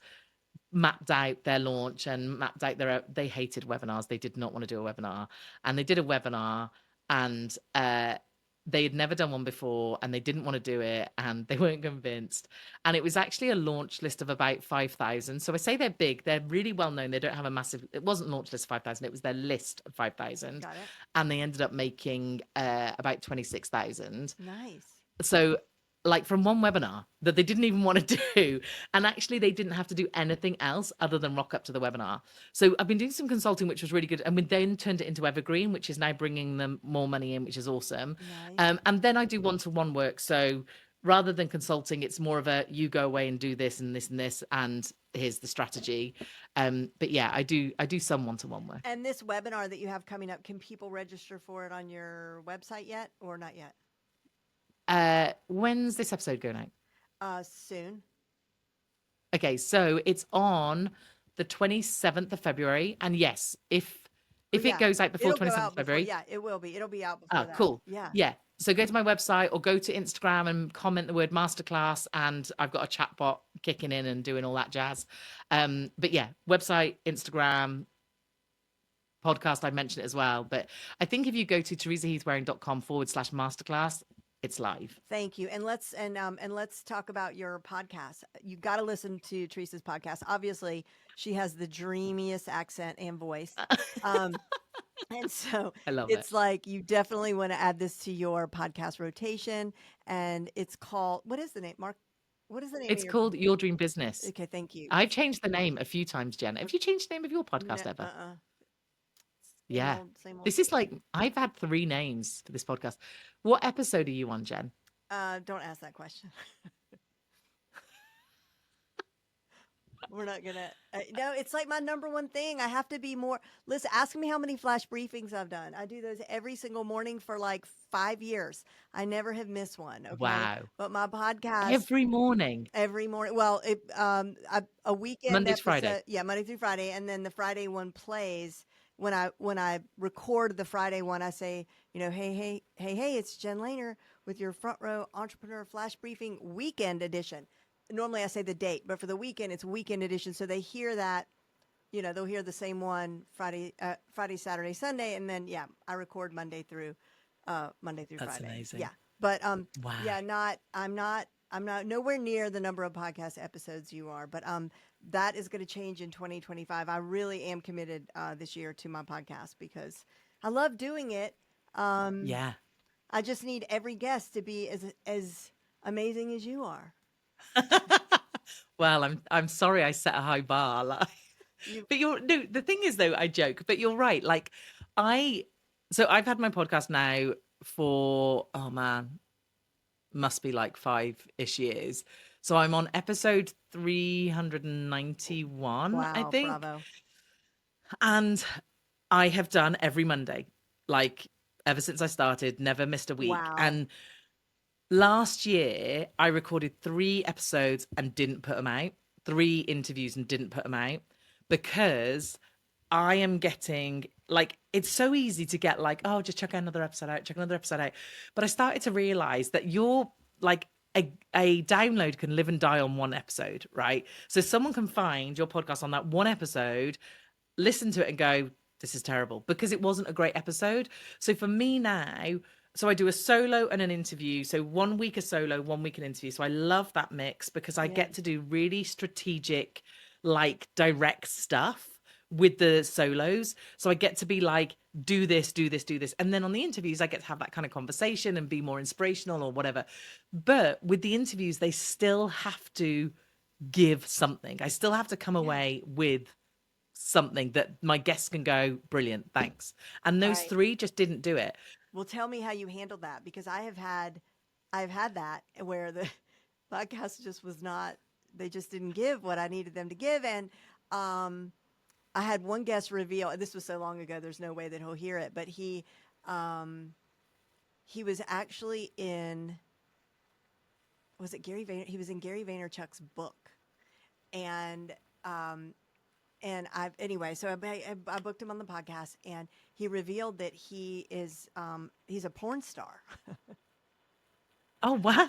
mapped out their launch and mapped out they hated webinars. They did not want to do a webinar. And they did a webinar and they had never done one before and they didn't want to do it and they weren't convinced. And it was actually a launch list of about 5,000. So I say they're big, they're really well known. They don't have a massive, it wasn't launch list 5,000, it was their list of 5,000. Got it. And they ended up making about 26,000. Nice. So like from one webinar that they didn't even want to do. And actually they didn't have to do anything else other than rock up to the webinar. So I've been doing some consulting, which was really good. And we then turned it into Evergreen, which is now bringing them more money in, which is awesome. Nice. And then I do one-to-one work. So rather than consulting, it's more of a, you go away and do this and this and this, and here's the strategy. But yeah, I do some one-to-one work. And this webinar that you have coming up, can people register for it on your website yet or not yet? When's this episode going out? Soon. Okay, so it's on the 27th of February. And yes, Oh, if it yeah. goes out before It'll go 27th of out before. February, Yeah, it will be. It'll be out oh, before that. cool. Yeah. Yeah. So go to my website or go to Instagram and comment the word masterclass, and I've got a chat bot kicking in and doing all that jazz. But yeah, website, Instagram, podcast, I mentioned it as well. But I think if you go to teresaheathwareing.com/masterclass, it's live. Thank you. And let's talk about your podcast. You got to listen to Teresa's podcast. Obviously, she has the dreamiest accent and voice. Um, and so I love it. it's like you definitely want to add this to your podcast rotation. And it's called, what is the name, Mark? What is the name of It's your? called Your Dream Business. Okay, thank you. I've changed the name a few times, Jen. Have you changed the name of your No, podcast ever? same Yeah. old, same old. This is like, I've had 3 names for this podcast. What episode are you on, Jen? Don't ask that question. We're not gonna. No, it's like my number one thing. I have to be more. Listen, ask me how many flash briefings I've done. I do those every single morning for like 5 years. I never have missed one. Okay, Wow. but my podcast Every morning, every morning. Well, a weekend Monday to Friday. episode. Yeah, Monday through Friday, and then the Friday one plays. When I record the Friday one, I say, hey, it's Jen Lehner with your Front Row Entrepreneur Flash Briefing Weekend Edition. Normally I say the date, but for the weekend, it's weekend edition. So they hear that, they'll hear the same one Friday, Saturday, Sunday. And then, yeah, I record Monday through That's Friday. amazing. Yeah. But, Wow. yeah, I'm not nowhere near the number of podcast episodes you are, but, that is going to change in 2025. I really am committed, this year to my podcast because I love doing it. Yeah. I just need every guest to be as amazing as you are. Well, I'm sorry I set a high bar. Like, You, but no, the thing is though, I joke, but you're right. Like so I've had my podcast now for, oh man, must be like 5-ish years. So I'm on episode 391, I wow, think. bravo. And I have done every Monday, like ever since I started, never missed a week. Wow. And last year, I recorded 3 episodes and didn't put them out, 3 interviews and didn't put them out because I am getting like, it's so easy to get like, oh, just check another episode out, check another episode out. But I started to realize that you're like, a download can live and die on one episode, right? So someone can find your podcast on that one episode, listen to it and go, this is terrible because it wasn't a great episode. So for me now, so I do a solo and an interview. So 1 week a solo, 1 week an interview. So I love that mix because I Yeah. get to do really strategic, like direct stuff with the solos. So I get to be like, do this, do this, do this. And then on the interviews, I get to have that kind of conversation and be more inspirational or whatever. But with the interviews, they still have to give something. I still have to come away with something that my guests can go, brilliant, thanks. And those Right. 3 just didn't do it. Well, tell me how you handled that because I've had that where the podcast just was not. They just didn't give what I needed them to give, and I had one guest reveal. And this was so long ago. There's no way that he'll hear it, but he was actually in. Was it Gary Vayner? He was in Gary Vaynerchuk's book, and anyway, so I booked him on the podcast, and he revealed that he is he's a porn star. Oh, wow.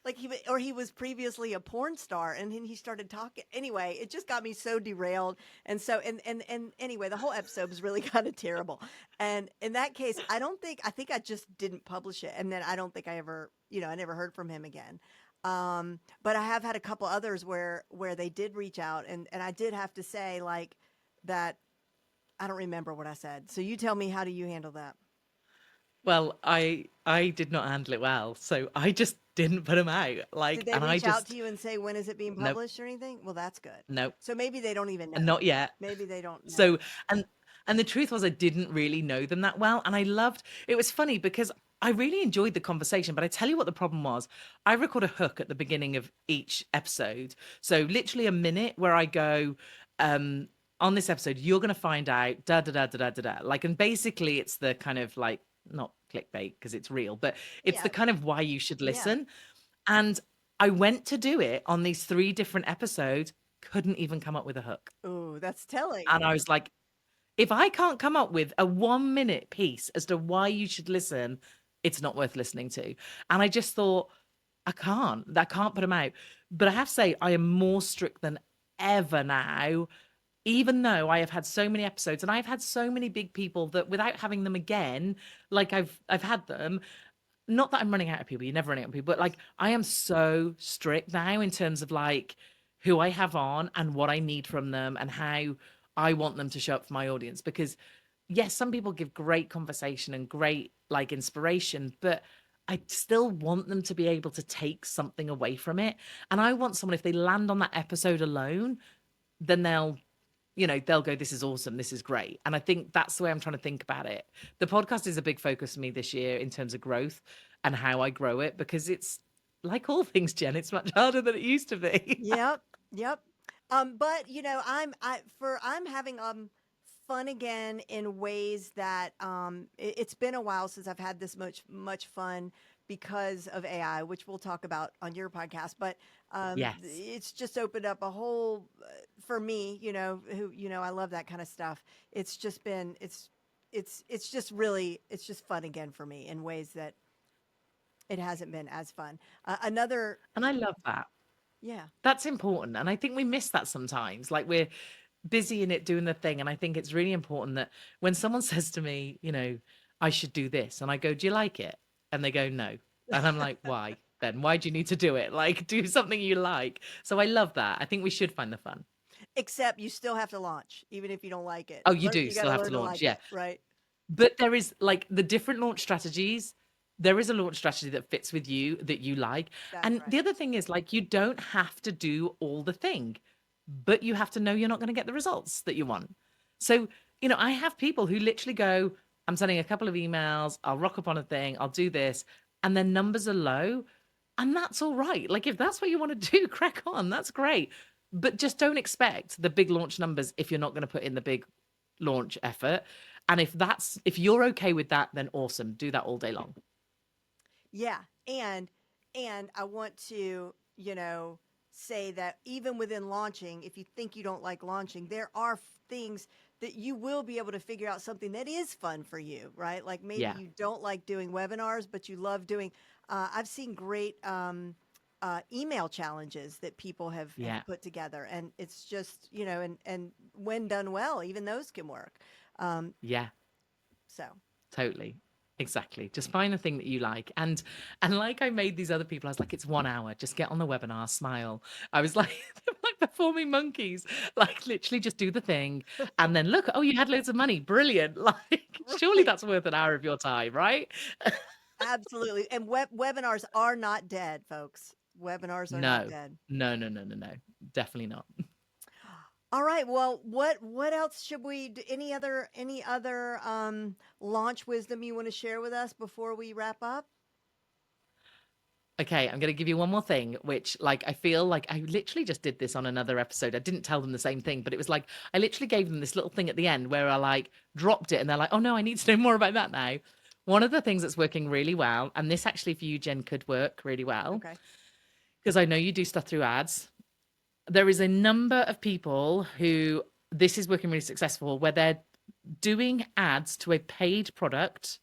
But he was previously a porn star, and then he started talking. Anyway, it just got me so derailed, and so and anyway, the whole episode was really kind of terrible. And in that case, I think I just didn't publish it, and then I don't think I ever, I never heard from him again. But I have had a couple others where they did reach out, and I did have to say like that. I don't remember what I said. So you tell me, how do you handle that? Well, I did not handle it well, so I just didn't put them out. Like, Did they and I reach out just to you and say, when is it being nope, published or anything? Well, that's good. nope, So maybe they don't even know. not yet. Maybe they don't know. So, and the truth was, I didn't really know them that well, and I loved. It was funny because I really enjoyed the conversation, but I tell you what the problem was. I record a hook at the beginning of each episode, so literally a minute where I go, on this episode, you're going to find out da da da da da da da. Like, and basically, it's the kind of like, not clickbait because it's real, but it's Yeah. the kind of why you should Yeah. listen. And I went to do it on these 3 different episodes, couldn't even come up with a hook. Ooh, that's telling. And I was like, if I can't come up with a 1 minute piece as to why you should listen, it's not worth listening to. And I just thought, I can't put them out. But I have to say, I am more strict than ever now, even though I have had so many episodes and I've had so many big people that without having them again, like I've had them, not that I'm running out of people, you're never running out of people, but like I am so strict now in terms of like who I have on and what I need from them and how I want them to show up for my audience. Because yes, some people give great conversation and great like inspiration, but I still want them to be able to take something away from it. And I want someone, if they land on that episode alone, then they'll go, this is awesome. This is great. And I think that's the way I'm trying to think about it. The podcast is a big focus for me this year in terms of growth and how I grow it, because it's like all things, Jen, it's much harder than it used to be. Yep, yep. But I'm having fun again in ways that it's been a while since I've had this much fun because of AI, which we'll talk about on your podcast. But Yes. it's just opened up a whole for me, who I love that kind of stuff. It's just been it's just really it's just fun again for me in ways that it hasn't been as fun. Another, And I love that. yeah. That's important. And I think we miss that sometimes. Like we're busy in it doing the thing. And I think it's really important that when someone says to me, I should do this, and I go, do you like it? And they go, no. And I'm like, why? Then why do you need to do it? Like, do something you like. So I love that. I think we should find the fun. Except you still have to launch, even if you don't like it. Oh, you do You got still to have learn to to launch. like Yeah. it, right? But there is like the different launch strategies. There is a launch strategy that fits with you that you like. That's And right. the other thing is like you don't have to do all the thing, but you have to know you're not going to get the results that you want. So, I have people who literally go, I'm sending a couple of emails, I'll rock up on a thing, I'll do this, and their numbers are low. And that's all right. Like if that's what you want to do, crack on. That's great. But just don't expect the big launch numbers if you're not going to put in the big launch effort. And if you're okay with that, then awesome. Do that all day long. Yeah. And I want to, say that even within launching, if you think you don't like launching, there are things that you will be able to figure out something that is fun for you, right? Like maybe Yeah. you don't like doing webinars, but you love doing. I've seen great email challenges that people have Yeah. put together, and it's just and when done well, even those can work. Um, Yeah. so Totally. Exactly. Just find the thing that you like. And like I made these other people, I was like, it's 1 hour. Just get on the webinar, smile. I was like, they're like performing monkeys. Like literally just do the thing. And then look, oh, you had loads of money. Brilliant. Like, surely right, that's worth an hour of your time, right? absolutely. And webinars are not dead, folks. Webinars are not No. dead. No, no, no, no, no. Definitely not. All right. Well, what else should we do? Any other launch wisdom you want to share with us before we wrap up? Okay, I'm going to give you one more thing, which, like, I feel like I literally just did this on another episode. I didn't tell them the same thing, but it was like I literally gave them this little thing at the end where I like dropped it and they're like, oh no, I need to know more about that now. One of the things that's working really well, and this actually for you, Jen, could work really well, Okay. because I know you do stuff through ads. There is a number of people who this is working really successful where they're doing ads to a paid product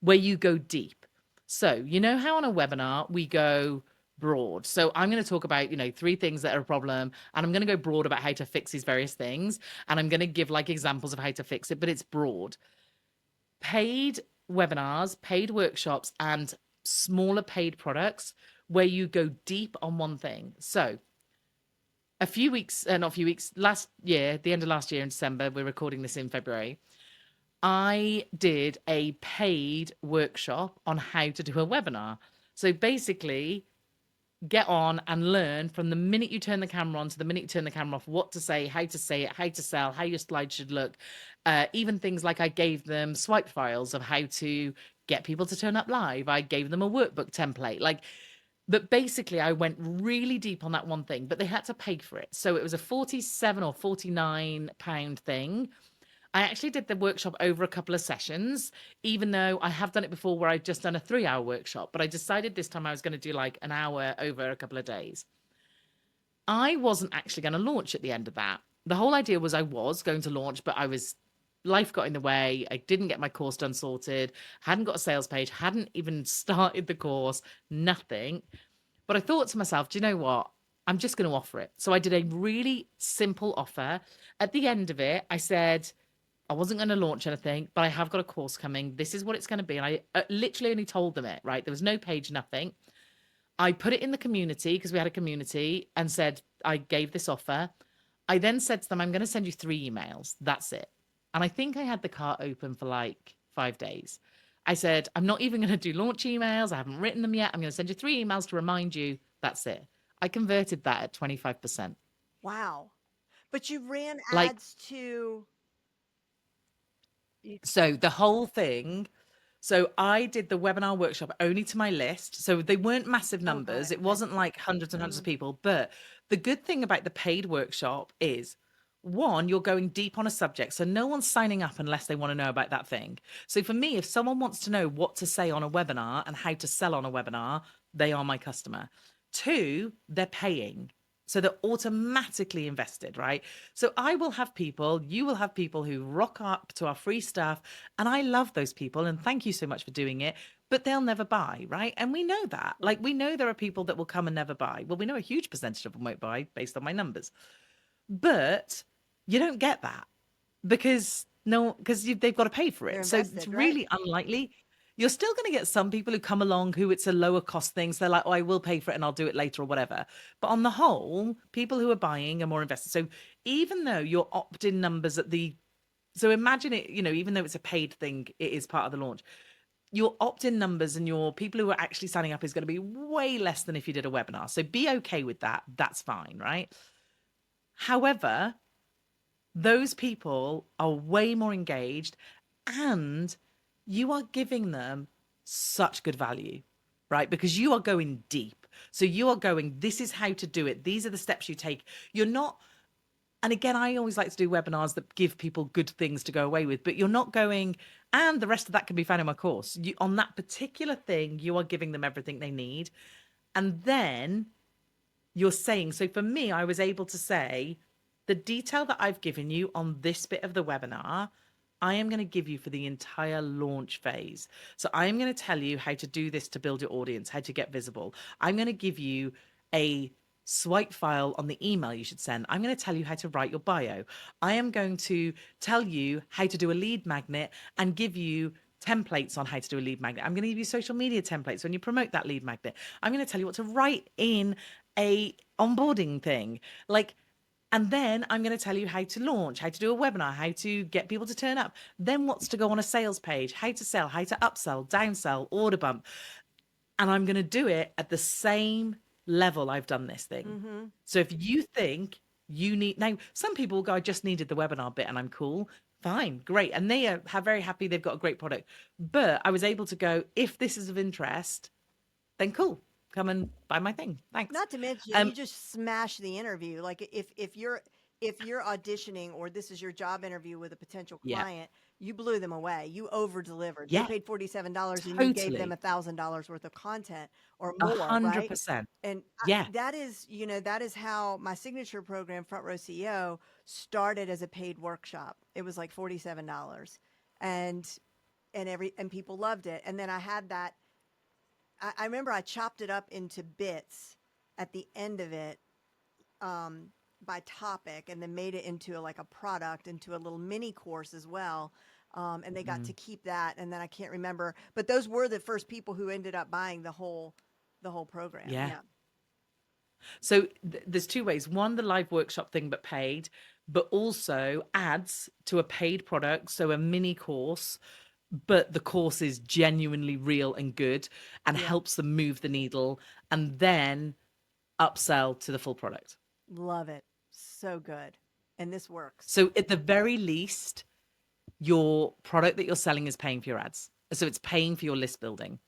where you go deep. So, you know how on a webinar we go broad. So, I'm going to talk about, 3 things that are a problem, and I'm going to go broad about how to fix these various things. And I'm going to give like examples of how to fix it, but it's broad. Paid webinars, paid workshops, and smaller paid products where you go deep on one thing. So, not a few weeks, last year, the end of last year in December, we're recording this in February. I did a paid workshop on how to do a webinar. So basically, get on and learn from the minute you turn the camera on to the minute you turn the camera off, what to say it, how to sell, how your slide should look. Even things like I gave them swipe files of how to get people to turn up live. I gave them a workbook template. But basically, I went really deep on that one thing, but they had to pay for it. So it was a 47 or 49 pound thing. I actually did the workshop over a couple of sessions, even though I have done it before where I've just done a 3-hour workshop. But I decided this time I was going to do like an hour over a couple of days. I wasn't actually going to launch at the end of that. The whole idea was I was going to launch, but life got in the way. I didn't get my course done sorted, hadn't got a sales page, hadn't even started the course, nothing. But I thought to myself, do you know what? I'm just going to offer it. So I did a really simple offer. At the end of it, I said, I wasn't going to launch anything, but I have got a course coming. This is what it's going to be. And I literally only told them it, right? There was no page, nothing. I put it in the community because we had a community and said, I gave this offer. I then said to them, I'm going to send you 3 emails. That's it. And I think I had the cart open for like 5 days. I said, I'm not even going to do launch emails. I haven't written them yet. I'm going to send you 3 emails to remind you. That's it. I converted that at 25%. Wow. But you ran Like, ads to so the whole thing. So I did the webinar workshop only to my list. So they weren't massive oh good. numbers. It Okay. wasn't like hundreds and hundreds Hmm. of people. But the good thing about the paid workshop is one, you're going deep on a subject. So no one's signing up unless they want to know about that thing. So for me, if someone wants to know what to say on a webinar and how to sell on a webinar, they are my customer. Two, they're paying. So they're automatically invested, right? So I will have people, you will have people who rock up to our free stuff. And I love those people. And thank you so much for doing it. But they'll never buy, right? And we know that. Like, we know there are people that will come and never buy. Well, we know a huge percentage of them won't buy based on my numbers. But you don't get that because no, because they've got to pay for They're it. So it's invested, right? really unlikely. You're still going to get some people who come along who it's a lower cost thing. So they're like, oh, I will pay for it and I'll do it later or whatever. But on the whole, people who are buying are more invested. So even though your opt in numbers so imagine it, even though it's a paid thing, it is part of the launch. Your opt in numbers and your people who are actually signing up is going to be way less than if you did a webinar. So be okay with that. That's fine, right? However, those people are way more engaged and you are giving them such good value, right? Because you are going deep. So you are going, this is how to do it. These are the steps you take. You're not, and again, I always like to do webinars that give people good things to go away with, but you're not going, and the rest of that can be found in my course. On that particular thing, you are giving them everything they need. And then you're saying, so for me, I was able to say, the detail that I've given you on this bit of the webinar, I am going to give you for the entire launch phase. So I am going to tell you how to do this to build your audience, how to get visible. I'm going to give you a swipe file on the email you should send. I'm going to tell you how to write your bio. I am going to tell you how to do a lead magnet and give you templates on how to do a lead magnet. I'm going to give you social media templates when you promote that lead magnet. I'm going to tell you what to write in a onboarding thing. Like, and then I'm going to tell you how to launch, how to do a webinar, how to get people to turn up, then what's to go on a sales page, how to sell, how to upsell, downsell, order bump. And I'm going to do it at the same level I've done this thing. Mm-hmm. So if you think you need, now some people will go, I just needed the webinar bit and I'm cool. Fine, great. And they are very happy they've got a great product. But I was able to go, if this is of interest, then cool, come and buy my thing. Thanks. Not to mention, you Um, just smash the interview. Like if you're auditioning or this is your job interview with a potential yeah, client, you blew them away. You over delivered. They yeah, paid $47 and you gave them totally. $1,000 worth of content or A more, hundred right? percent. And Yeah. that is, that is how my signature program, Front Row CEO, started as a paid workshop. It was like $47, and and people loved it. And then I had that. I remember I chopped it up into bits at the end of it, by topic, and then made it into like a product, into a little mini course as well. And they got Mm, to keep that. And then I can't remember, but those were the first people who ended up buying the whole program. yeah. Yeah. So there's two ways. One, the live workshop thing, but paid, but also ads to a paid product. So a mini course, but the course is genuinely real and good and Yeah. helps them move the needle and then upsell to the full product. Love it. So good. And this works. So at the very least, your product that you're selling is paying for your ads. So it's paying for your list building.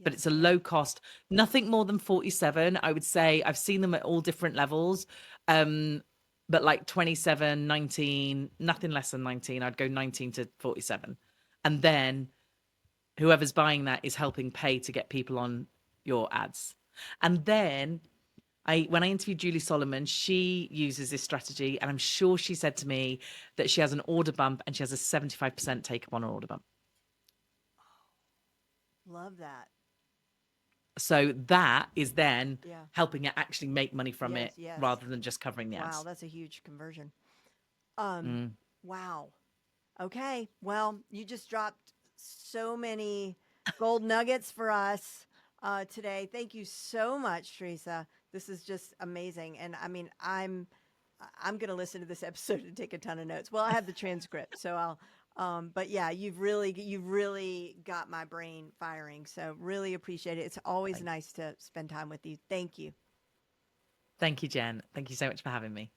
But Yes, it's a ma'am. low cost, nothing more than 47. I would say I've seen them at all different levels. Um, but like 27, 19, nothing less than 19. I'd go 19 to 47. And then whoever's buying that is helping pay to get people on your ads. And then When I interviewed Julie Solomon, she uses this strategy, and I'm sure she said to me that she has an order bump and she has a 75% take up on an order bump. Love that. So that is then Yeah. helping her actually make money from Yes, it yes. rather than just covering the Wow, ads. that's a huge conversion. Um, Mm. wow. Okay. Well, you just dropped so many gold nuggets for us today. Thank you so much, Teresa. This is just amazing. And I mean, I'm going to listen to this episode and take a ton of notes. Well, I have the transcript, so I'll but yeah, you've really got my brain firing. So really appreciate it. It's always Thank, nice to spend time with you. Thank you. thank you, Jen. Thank you so much for having me.